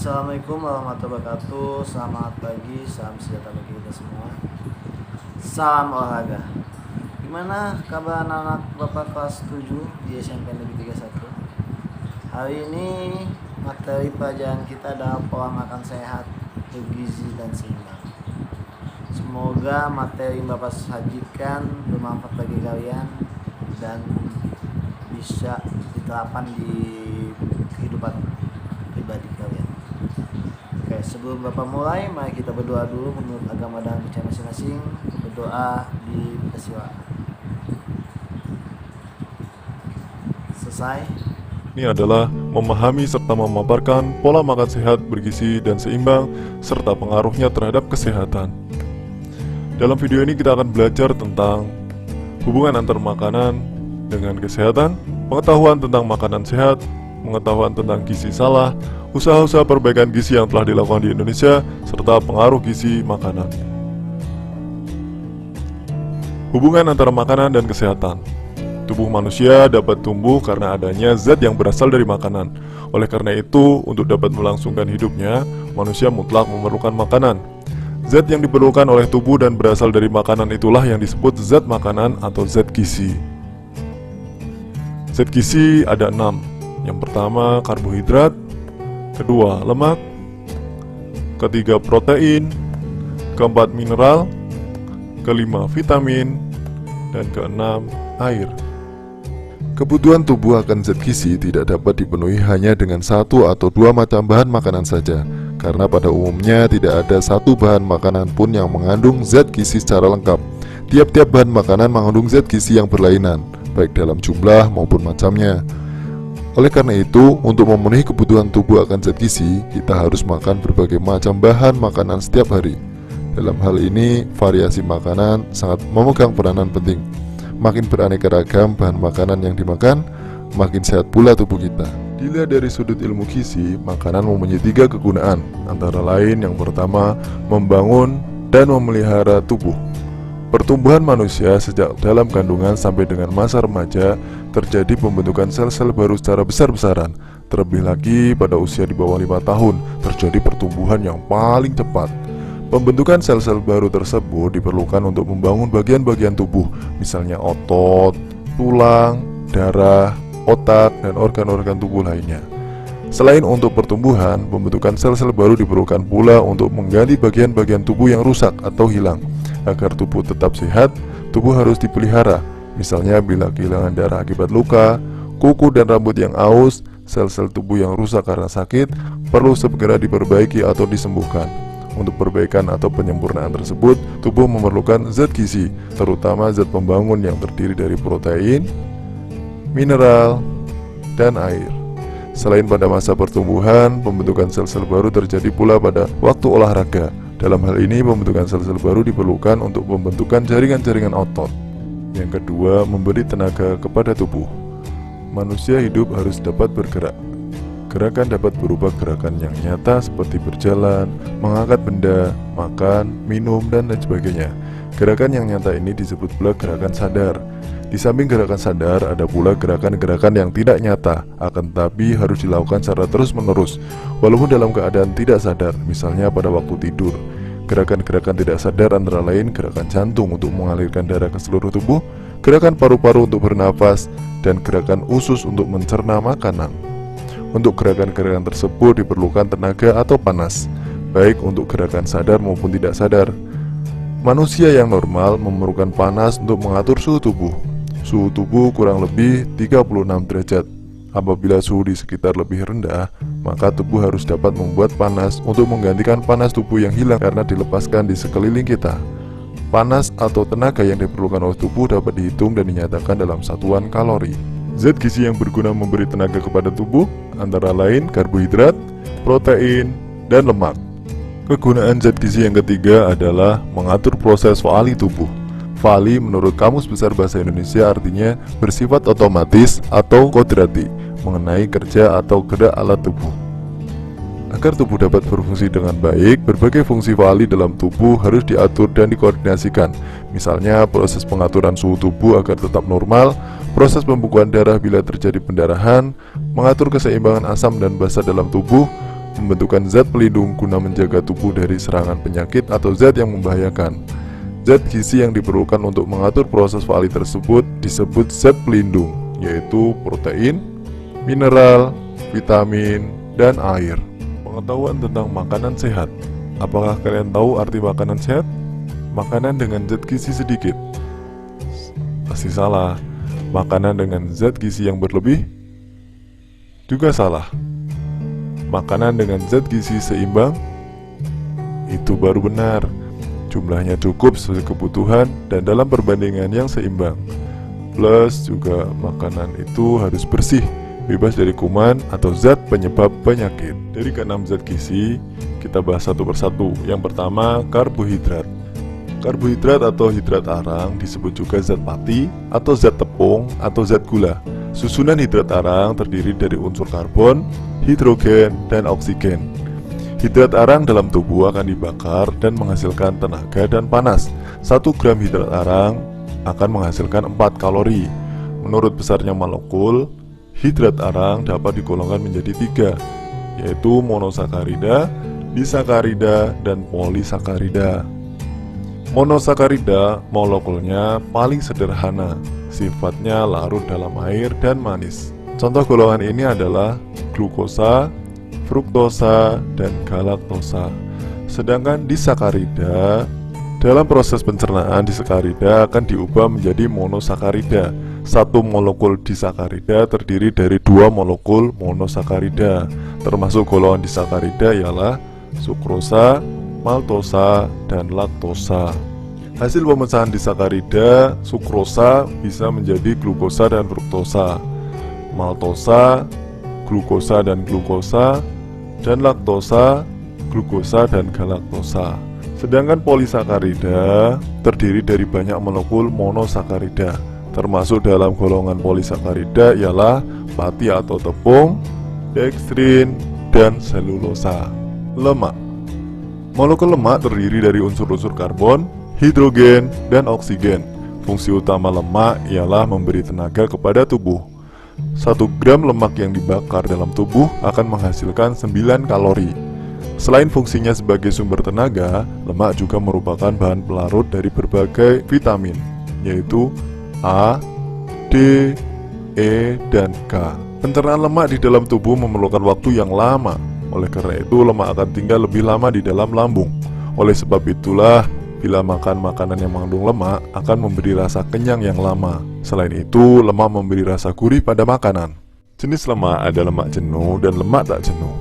Assalamualaikum warahmatullahi wabarakatuh. Selamat pagi, salam sejahtera bagi kita semua. Salam olahraga. Gimana kabar anak-anak Bapak kelas 7 di SMP Negeri 31? Hari ini materi pelajaran kita adalah pola makan sehat, bergizi dan seimbang. Semoga materi yang Bapak sajikan bermanfaat bagi kalian dan bisa diterapkan di kehidupan pribadi kalian. Oke, sebelum Bapak mulai, mari kita berdoa dulu menurut agama dan percaya masing-masing. Berdoa di persilakan. Selesai. Ini adalah memahami serta memaparkan pola makan sehat, bergizi, dan seimbang, serta pengaruhnya terhadap kesehatan. Dalam video ini kita akan belajar tentang hubungan antar makanan dengan kesehatan, pengetahuan tentang makanan sehat, pengetahuan tentang gizi salah, usaha-usaha perbaikan gizi yang telah dilakukan di Indonesia, serta pengaruh gizi makanan. Hubungan antara makanan dan kesehatan. Tubuh manusia dapat tumbuh karena adanya zat yang berasal dari makanan. Oleh karena itu, untuk dapat melangsungkan hidupnya, manusia mutlak memerlukan makanan. Zat yang diperlukan oleh tubuh dan berasal dari makanan itulah yang disebut zat makanan atau zat gizi. Zat gizi ada 6. Yang pertama karbohidrat, kedua lemak, ketiga protein, keempat mineral, kelima vitamin, dan keenam air. Kebutuhan tubuh akan zat gizi tidak dapat dipenuhi hanya dengan satu atau dua macam bahan makanan saja, karena pada umumnya tidak ada satu bahan makanan pun yang mengandung zat gizi secara lengkap. Tiap-tiap bahan makanan mengandung zat gizi yang berlainan, baik dalam jumlah maupun macamnya. Oleh karena itu, untuk memenuhi kebutuhan tubuh akan zat gizi, kita harus makan berbagai macam bahan makanan setiap hari. Dalam hal ini, variasi makanan sangat memegang peranan penting. Makin beraneka ragam bahan makanan yang dimakan, makin sehat pula tubuh kita. Dilihat dari sudut ilmu gizi, makanan mempunyai 3 kegunaan, antara lain yang pertama, membangun dan memelihara tubuh. Pertumbuhan manusia sejak dalam kandungan sampai dengan masa remaja terjadi pembentukan sel-sel baru secara besar-besaran. Terlebih lagi pada usia di bawah 5 tahun terjadi pertumbuhan yang paling cepat. Pembentukan sel-sel baru tersebut diperlukan untuk membangun bagian-bagian tubuh, misalnya otot, tulang, darah, otak, dan organ-organ tubuh lainnya. Selain untuk pertumbuhan, pembentukan sel-sel baru diperlukan pula untuk mengganti bagian-bagian tubuh yang rusak atau hilang. Agar tubuh tetap sehat, tubuh harus dipelihara. Misalnya bila kehilangan darah akibat luka, kuku dan rambut yang aus, sel-sel tubuh yang rusak karena sakit perlu segera diperbaiki atau disembuhkan. Untuk perbaikan atau penyempurnaan tersebut, tubuh memerlukan zat gizi, terutama zat pembangun yang terdiri dari protein, mineral, dan air. Selain pada masa pertumbuhan, pembentukan sel-sel baru terjadi pula pada waktu olahraga. Dalam hal ini, pembentukan sel-sel baru diperlukan untuk pembentukan jaringan-jaringan otot. Yang kedua, memberi tenaga kepada tubuh. Manusia hidup harus dapat bergerak. Gerakan dapat berupa gerakan yang nyata seperti berjalan, mengangkat benda, makan, minum, dan lain sebagainya. Gerakan yang nyata ini disebut pula gerakan sadar. Di samping gerakan sadar, ada pula gerakan-gerakan yang tidak nyata, akan tetapi harus dilakukan secara terus-menerus, walaupun dalam keadaan tidak sadar, misalnya pada waktu tidur. Gerakan-gerakan tidak sadar antara lain gerakan jantung untuk mengalirkan darah ke seluruh tubuh, gerakan paru-paru untuk bernafas, dan gerakan usus untuk mencerna makanan. Untuk gerakan-gerakan tersebut diperlukan tenaga atau panas, baik untuk gerakan sadar maupun tidak sadar. Manusia yang normal memerlukan panas untuk mengatur suhu tubuh. Suhu tubuh kurang lebih 36 derajat. Apabila suhu di sekitar lebih rendah, maka tubuh harus dapat membuat panas untuk menggantikan panas tubuh yang hilang karena dilepaskan di sekeliling kita. Panas atau tenaga yang diperlukan oleh tubuh dapat dihitung dan dinyatakan dalam satuan kalori. Zat gizi yang berguna memberi tenaga kepada tubuh antara lain karbohidrat, protein, dan lemak. Kegunaan zat gizi yang ketiga adalah mengatur proses fa'ali tubuh. Fa'ali menurut Kamus Besar Bahasa Indonesia artinya bersifat otomatis atau kodrati, mengenai kerja atau gerak alat tubuh. Agar tubuh dapat berfungsi dengan baik, berbagai fungsi fa'ali dalam tubuh harus diatur dan dikoordinasikan. Misalnya proses pengaturan suhu tubuh agar tetap normal, proses pembekuan darah bila terjadi pendarahan, mengatur keseimbangan asam dan basa dalam tubuh, pembentukan zat pelindung guna menjaga tubuh dari serangan penyakit atau zat yang membahayakan. Zat gizi yang diperlukan untuk mengatur proses alih tersebut disebut zat pelindung, yaitu protein, mineral, vitamin, dan air. Pengetahuan tentang makanan sehat. Apakah kalian tahu arti makanan sehat? Makanan dengan zat gizi sedikit. Pasti salah. Makanan dengan zat gizi yang berlebih juga salah. Makanan dengan zat gizi seimbang itu baru benar. Jumlahnya cukup sesuai kebutuhan dan dalam perbandingan yang seimbang. Plus juga makanan itu harus bersih, bebas dari kuman atau zat penyebab penyakit. Dari keenam zat gizi, kita bahas satu persatu. Yang pertama, karbohidrat. Karbohidrat atau hidrat arang disebut juga zat pati atau zat tepung atau zat gula. Susunan hidrat arang terdiri dari unsur karbon, hidrogen, dan oksigen. Hidrat arang dalam tubuh akan dibakar dan menghasilkan tenaga dan panas. 1 gram hidrat arang akan menghasilkan 4 kalori. Menurut besarnya molekul, hidrat arang dapat digolongkan menjadi 3, yaitu monosakarida, disakarida, dan polisakarida. Monosakarida molekulnya paling sederhana, sifatnya larut dalam air dan manis. Contoh golongan ini adalah glukosa, fruktosa, dan galaktosa. Sedangkan disakarida, dalam proses pencernaan disakarida akan diubah menjadi monosakarida. 1 molekul disakarida terdiri dari 2 molekul monosakarida. Termasuk golongan disakarida ialah sukrosa, maltosa, dan laktosa. Hasil pemecahan disakarida, sukrosa bisa menjadi glukosa dan fruktosa, maltosa, glukosa dan glukosa, dan laktosa, glukosa dan galaktosa. Sedangkan polisakarida terdiri dari banyak molekul monosakarida. Termasuk dalam golongan polisakarida ialah pati atau tepung, dekstrin, dan selulosa. Lemak. Molekul lemak terdiri dari unsur-unsur karbon, hidrogen, dan oksigen. Fungsi utama lemak ialah memberi tenaga kepada tubuh. 1 gram lemak yang dibakar dalam tubuh akan menghasilkan 9 kalori. Selain fungsinya sebagai sumber tenaga, lemak juga merupakan bahan pelarut dari berbagai vitamin, yaitu A, D, E, dan K. Pencernaan lemak di dalam tubuh memerlukan waktu yang lama. Oleh karena itu, lemak akan tinggal lebih lama di dalam lambung. Oleh sebab itulah, bila makan makanan yang mengandung lemak akan memberi rasa kenyang yang lama. Selain itu, lemak memberi rasa gurih pada makanan. Jenis lemak ada lemak jenuh dan lemak tak jenuh.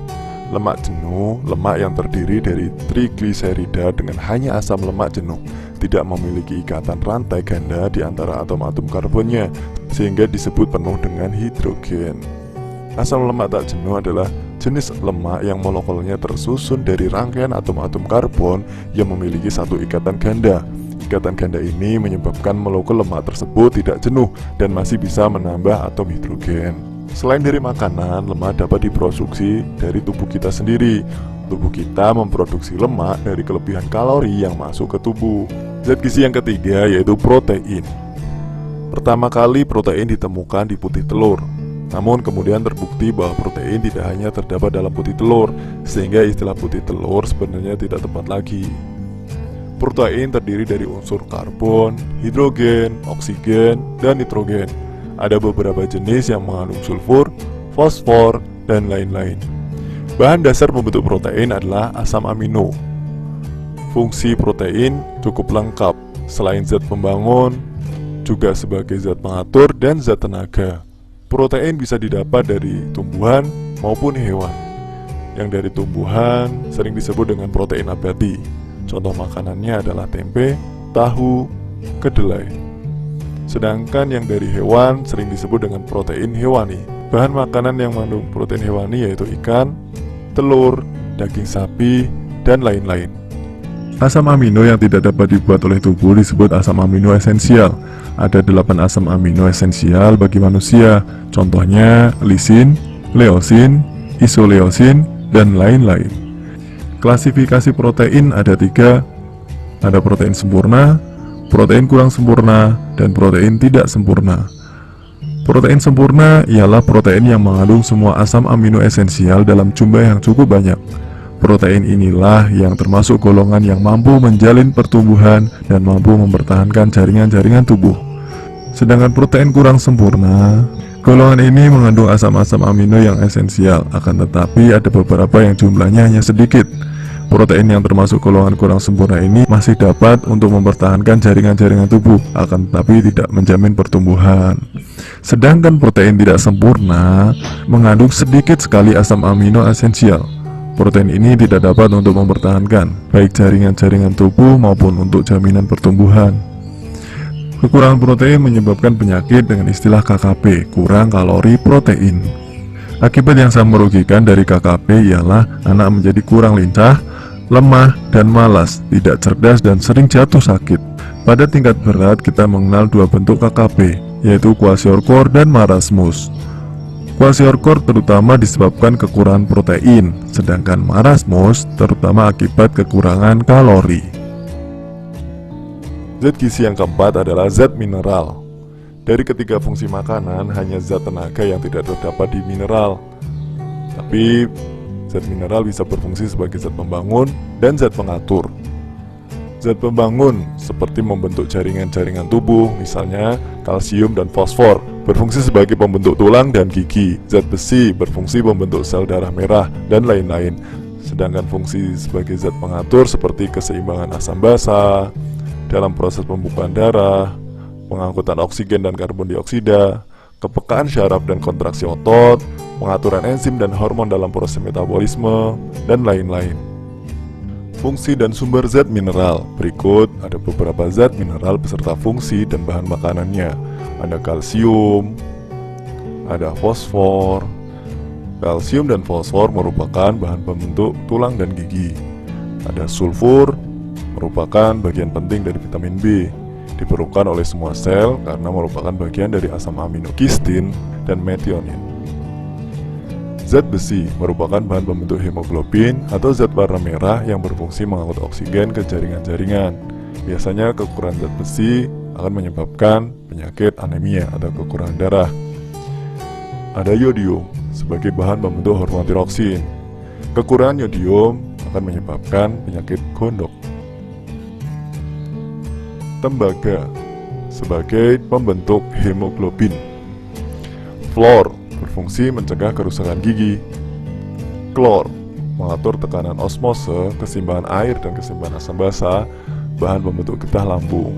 Lemak jenuh, lemak yang terdiri dari trigliserida dengan hanya asam lemak jenuh, tidak memiliki ikatan rantai ganda di antara atom-atom karbonnya, sehingga disebut penuh dengan hidrogen. Asam lemak tak jenuh adalah jenis lemak yang molekulnya tersusun dari rangkaian atom-atom karbon yang memiliki satu ikatan ganda. Ikatan ganda ini menyebabkan molekul lemak tersebut tidak jenuh dan masih bisa menambah atom hidrogen. Selain dari makanan, lemak dapat diproduksi dari tubuh kita sendiri. Tubuh kita memproduksi lemak dari kelebihan kalori yang masuk ke tubuh. Zat gizi yang ketiga yaitu protein. Pertama kali protein ditemukan di putih telur. Namun kemudian terbukti bahwa protein tidak hanya terdapat dalam putih telur, sehingga istilah putih telur sebenarnya tidak tepat lagi. Protein terdiri dari unsur karbon, hidrogen, oksigen, dan nitrogen. Ada beberapa jenis yang mengandung sulfur, fosfor, dan lain-lain. Bahan dasar pembentuk protein adalah asam amino. Fungsi protein cukup lengkap, selain zat pembangun, juga sebagai zat pengatur dan zat tenaga. Protein bisa didapat dari tumbuhan maupun hewan. Yang dari tumbuhan sering disebut dengan protein nabati. Contoh makanannya adalah tempe, tahu, kedelai. Sedangkan yang dari hewan sering disebut dengan protein hewani. Bahan makanan yang mengandung protein hewani yaitu ikan, telur, daging sapi, dan lain-lain. Asam amino yang tidak dapat dibuat oleh tubuh disebut asam amino esensial. Ada 8 asam amino esensial bagi manusia. Contohnya lisin, leusin, isoleusin, dan lain-lain. Klasifikasi protein ada 3. Ada protein sempurna, protein kurang sempurna, dan protein tidak sempurna. Protein sempurna ialah protein yang mengandung semua asam amino esensial dalam jumlah yang cukup banyak. Protein inilah yang termasuk golongan yang mampu menjalin pertumbuhan dan mampu mempertahankan jaringan-jaringan tubuh. Sedangkan protein kurang sempurna, golongan ini mengandung asam-asam amino yang esensial, akan tetapi ada beberapa yang jumlahnya hanya sedikit. Protein yang termasuk golongan kurang sempurna ini masih dapat untuk mempertahankan jaringan-jaringan tubuh, akan tetapi tidak menjamin pertumbuhan. Sedangkan protein tidak sempurna mengandung sedikit sekali asam amino esensial. Protein ini tidak dapat untuk mempertahankan baik jaringan-jaringan tubuh maupun untuk jaminan pertumbuhan. Kekurangan protein menyebabkan penyakit dengan istilah KKP, kurang kalori protein. Akibat yang sangat merugikan dari KKP ialah anak menjadi kurang lincah, lemah, dan malas, tidak cerdas, dan sering jatuh sakit. Pada tingkat berat, kita mengenal dua bentuk KKP, yaitu kwashiorkor dan marasmus. Kwashiorkor terutama disebabkan kekurangan protein, sedangkan marasmus terutama akibat kekurangan kalori. Zat gizi yang keempat adalah zat mineral. Dari ketiga fungsi makanan, hanya zat tenaga yang tidak terdapat di mineral. Tapi zat mineral bisa berfungsi sebagai zat pembangun dan zat pengatur. Zat pembangun seperti membentuk jaringan-jaringan tubuh, misalnya kalsium dan fosfor, berfungsi sebagai pembentuk tulang dan gigi. Zat besi berfungsi membentuk sel darah merah dan lain-lain. Sedangkan fungsi sebagai zat pengatur seperti keseimbangan asam basa dalam proses pembukaan darah, pengangkutan oksigen dan karbon dioksida, kepekaan syaraf dan kontraksi otot, pengaturan enzim dan hormon dalam proses metabolisme, dan lain-lain. Fungsi dan sumber zat mineral. Berikut ada beberapa zat mineral beserta fungsi dan bahan makanannya. Ada kalsium, ada fosfor. Kalsium dan fosfor merupakan bahan pembentuk tulang dan gigi. Ada sulfur, merupakan bagian penting dari vitamin B. Diperlukan oleh semua sel karena merupakan bagian dari asam amino kistin dan metionin. Zat besi merupakan bahan pembentuk hemoglobin atau zat warna merah yang berfungsi mengangkut oksigen ke jaringan-jaringan. Biasanya kekurangan zat besi akan menyebabkan penyakit anemia atau kekurangan darah. Ada yodium sebagai bahan pembentuk hormon tiroksin. Kekurangan yodium akan menyebabkan penyakit gondok. Tembaga sebagai pembentuk hemoglobin. Fluor berfungsi mencegah kerusakan gigi. Klor mengatur tekanan osmose, keseimbangan air dan keseimbangan asam basa, bahan pembentuk getah lambung.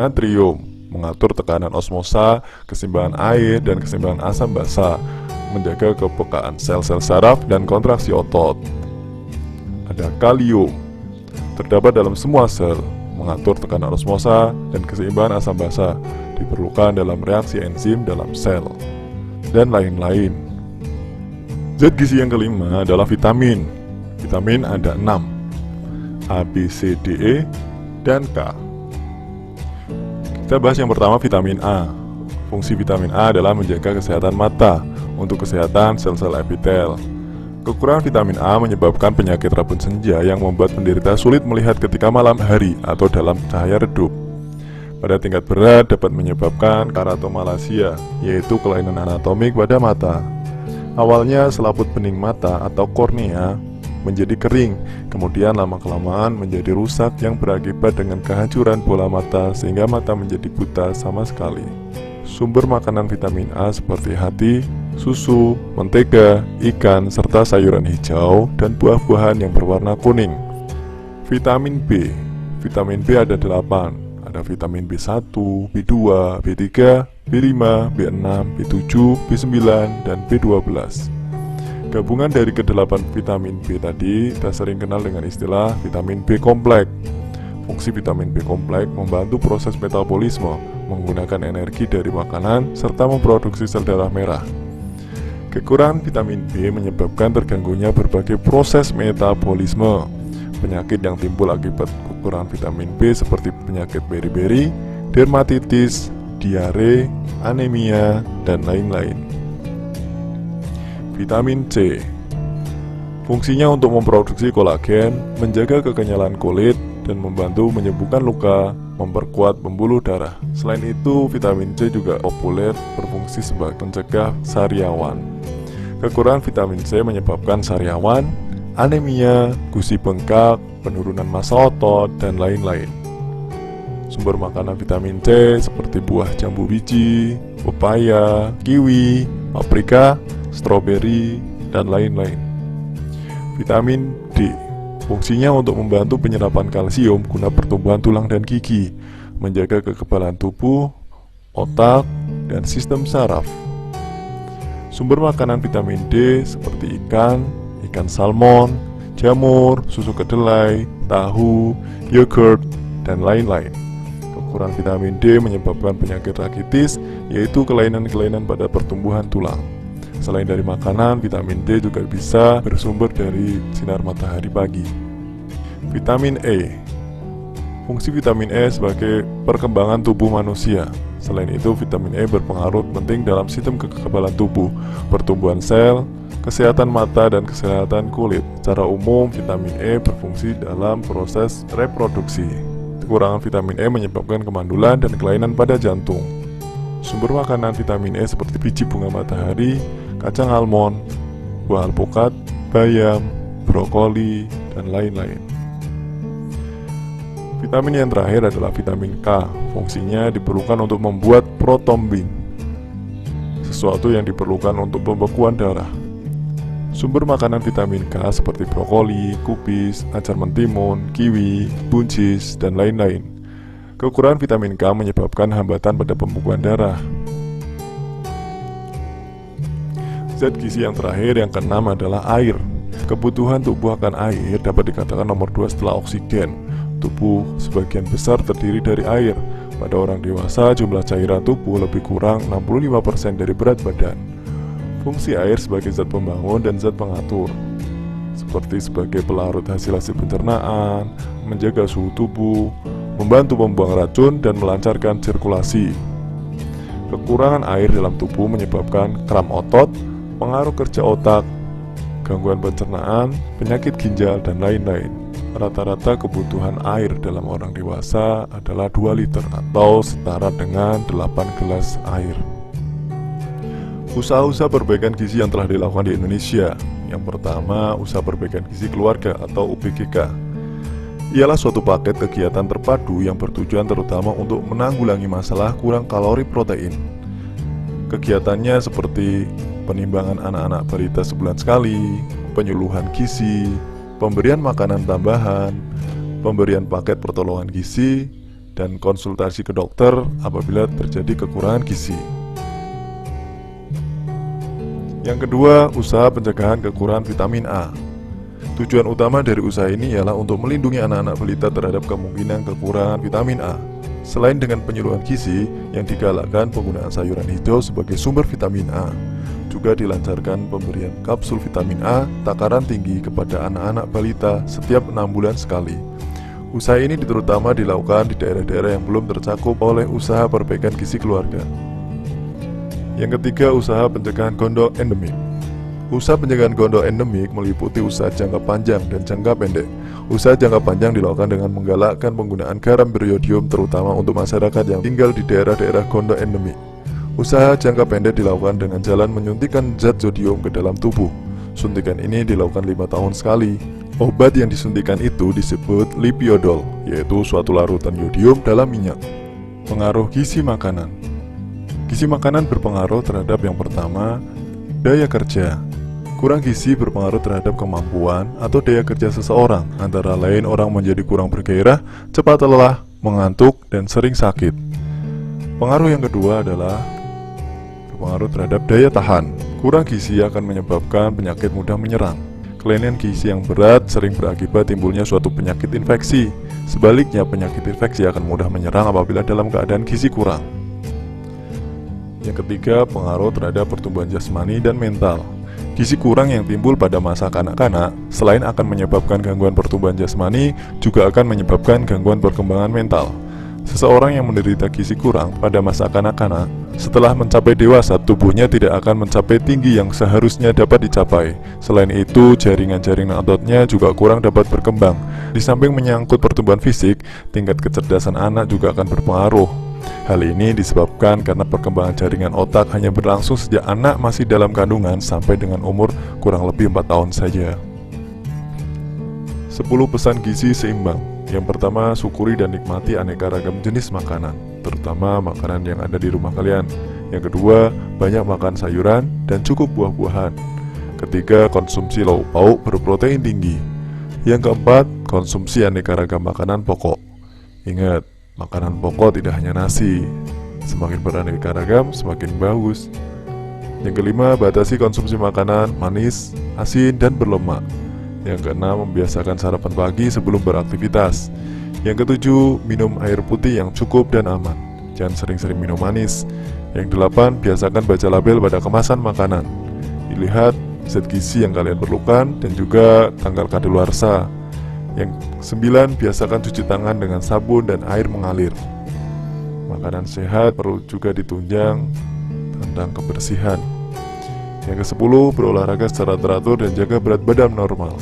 Natrium mengatur tekanan osmosa, keseimbangan air dan keseimbangan asam basa, menjaga kepekaan sel-sel saraf dan kontraksi otot. Ada kalium, terdapat dalam semua sel, mengatur tekanan osmosa dan keseimbangan asam basa, diperlukan dalam reaksi enzim dalam sel, dan lain-lain. Zat gizi yang kelima adalah vitamin. Vitamin ada 6, A, B, C, D, E, dan K. Kita bahas yang pertama, vitamin A. Fungsi vitamin A adalah menjaga kesehatan mata untuk kesehatan sel-sel epitel. Kekurangan vitamin A menyebabkan penyakit rabun senja yang membuat penderita sulit melihat ketika malam hari atau dalam cahaya redup. Pada tingkat berat dapat menyebabkan keratomalasia, yaitu kelainan anatomik pada mata. Awalnya selaput bening mata atau kornea menjadi kering, kemudian lama-kelamaan menjadi rusak yang berakibat dengan kehancuran bola mata sehingga mata menjadi buta sama sekali. Sumber makanan vitamin A seperti hati, susu, mentega, ikan, serta sayuran hijau dan buah-buahan yang berwarna kuning. Vitamin B. Vitamin B ada 8. Ada vitamin B1, B2, B3, B5, B6, B7, B9, dan B12. Gabungan dari ke-8 vitamin B tadi kita sering kenal dengan istilah vitamin B kompleks. Fungsi vitamin B kompleks membantu proses metabolisme, menggunakan energi dari makanan, serta memproduksi sel darah merah. Kekurangan vitamin B menyebabkan terganggunya berbagai proses metabolisme. Penyakit yang timbul akibat kekurangan vitamin B seperti penyakit beri-beri, dermatitis, diare, anemia, dan lain-lain. Vitamin C. Fungsinya untuk memproduksi kolagen, menjaga kekenyalan kulit, dan membantu menyembuhkan luka memperkuat pembuluh darah. Selain itu, vitamin C juga populer berfungsi sebagai pencegah sariawan. Kekurangan vitamin C menyebabkan sariawan, anemia, gusi bengkak, penurunan massa otot, dan lain-lain. Sumber makanan vitamin C seperti buah jambu biji, pepaya, kiwi, paprika, stroberi, dan lain-lain. Vitamin D fungsinya untuk membantu penyerapan kalsium guna pertumbuhan tulang dan gigi, menjaga kekebalan tubuh, otak, dan sistem saraf. Sumber makanan vitamin D seperti ikan salmon, jamur, susu kedelai, tahu, yogurt, dan lain-lain. Kekurangan vitamin D menyebabkan penyakit rakitis, yaitu kelainan-kelainan pada pertumbuhan tulang. Selain dari makanan, vitamin D juga bisa bersumber dari sinar matahari pagi. Vitamin E. Fungsi vitamin E sebagai perkembangan tubuh manusia. Selain itu, vitamin E berpengaruh penting dalam sistem kekebalan tubuh, pertumbuhan sel, kesehatan mata, dan kesehatan kulit. Secara umum, vitamin E berfungsi dalam proses reproduksi. Kekurangan vitamin E menyebabkan kemandulan dan kelainan pada jantung. Sumber makanan vitamin E seperti biji bunga matahari, kacang almond, buah alpukat, bayam, brokoli, dan lain-lain. Vitamin yang terakhir adalah vitamin K. Fungsinya diperlukan untuk membuat protombin, sesuatu yang diperlukan untuk pembekuan darah. Sumber makanan vitamin K seperti brokoli, kubis, acar mentimun, kiwi, buncis, dan lain-lain. Kekurangan vitamin K menyebabkan hambatan pada pembekuan darah. Zat gizi yang terakhir yang keenam adalah air. Kebutuhan tubuh akan air dapat dikatakan nomor 2 setelah oksigen. Tubuh sebagian besar terdiri dari air. Pada orang dewasa, jumlah cairan tubuh lebih kurang 65% dari berat badan. Fungsi air sebagai zat pembangun dan zat pengatur, seperti sebagai pelarut hasil-hasil pencernaan, menjaga suhu tubuh, membantu membuang racun, dan melancarkan sirkulasi. Kekurangan air dalam tubuh menyebabkan kram otot, pengaruh kerja otak, gangguan pencernaan, penyakit ginjal, dan lain-lain. Rata-rata kebutuhan air dalam orang dewasa adalah 2 liter atau setara dengan 8 gelas air. Usaha-usaha perbaikan gizi yang telah dilakukan di Indonesia. Yang pertama, usaha perbaikan gizi keluarga atau UPGK. Ialah suatu paket kegiatan terpadu yang bertujuan terutama untuk menanggulangi masalah kurang kalori protein. Kegiatannya seperti penimbangan anak-anak balita sebulan sekali, penyuluhan gizi, pemberian makanan tambahan, pemberian paket pertolongan gizi, dan konsultasi ke dokter apabila terjadi kekurangan gizi. Yang kedua, usaha pencegahan kekurangan vitamin A. Tujuan utama dari usaha ini ialah untuk melindungi anak-anak balita terhadap kemungkinan kekurangan vitamin A. Selain dengan penyuluhan gizi, yang digalakkan penggunaan sayuran hijau sebagai sumber vitamin A. Juga dilancarkan pemberian kapsul vitamin A takaran tinggi kepada anak-anak balita setiap 6 bulan sekali. Usaha ini terutama dilakukan di daerah-daerah yang belum tercakup oleh usaha perbaikan gizi keluarga. Yang ketiga, usaha pencegahan gondok endemik. Usaha pencegahan gondok endemik meliputi usaha jangka panjang dan jangka pendek. Usaha jangka panjang dilakukan dengan menggalakkan penggunaan garam beriodium terutama untuk masyarakat yang tinggal di daerah-daerah gondok endemik. Usaha jangka pendek dilakukan dengan jalan menyuntikkan zat zodium ke dalam tubuh. Suntikan ini dilakukan 5 tahun sekali. Obat yang disuntikan itu disebut lipiodol, yaitu suatu larutan yodium dalam minyak. Pengaruh gizi makanan. Gizi makanan berpengaruh terhadap yang pertama, daya kerja. Kurang gizi berpengaruh terhadap kemampuan atau daya kerja seseorang, antara lain orang menjadi kurang bergairah, cepat lelah, mengantuk, dan sering sakit. Pengaruh yang kedua adalah berpengaruh terhadap daya tahan. Kurang gizi akan menyebabkan penyakit mudah menyerang. Kelainan gizi yang berat sering berakibat timbulnya suatu penyakit infeksi. Sebaliknya, penyakit infeksi akan mudah menyerang apabila dalam keadaan gizi kurang. Yang ketiga, pengaruh terhadap pertumbuhan jasmani dan mental. Gizi kurang yang timbul pada masa kanak-kanak, selain akan menyebabkan gangguan pertumbuhan jasmani, juga akan menyebabkan gangguan perkembangan mental. Seseorang yang menderita gizi kurang pada masa kanak-kanak Setelah mencapai dewasa, tubuhnya tidak akan mencapai tinggi yang seharusnya dapat dicapai. Selain itu, jaringan-jaringan ototnya juga kurang dapat berkembang. Di samping menyangkut pertumbuhan fisik, tingkat kecerdasan anak juga akan berpengaruh. Hal ini disebabkan karena perkembangan jaringan otak hanya berlangsung sejak anak masih dalam kandungan sampai dengan umur kurang lebih 4 tahun saja. 10 pesan gizi seimbang. Yang pertama, syukuri dan nikmati aneka ragam jenis makanan, terutama makanan yang ada di rumah kalian. Yang kedua, banyak makan sayuran dan cukup buah-buahan. Ketiga, konsumsi lauk pauk berprotein tinggi. Yang keempat, konsumsi aneka ragam makanan pokok. Ingat, makanan pokok tidak hanya nasi. Semakin beraneka ragam, semakin bagus. Yang kelima, batasi konsumsi makanan manis, asin, dan berlemak. Yang keenam, membiasakan sarapan pagi sebelum beraktivitas. Yang ketujuh, minum air putih yang cukup dan aman. Jangan sering-sering minum manis. Yang delapan, biasakan baca label pada kemasan makanan. Dilihat zat gizi yang kalian perlukan dan juga tanggal kadaluarsa. Yang sembilan, biasakan cuci tangan dengan sabun dan air mengalir. Makanan sehat perlu juga ditunjang tentang kebersihan. Yang ke-10, berolahraga secara teratur dan jaga berat badan normal.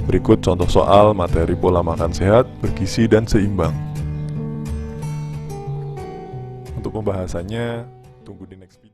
Berikut contoh soal materi pola makan sehat, bergizi, dan seimbang. Untuk pembahasannya, tunggu di next video.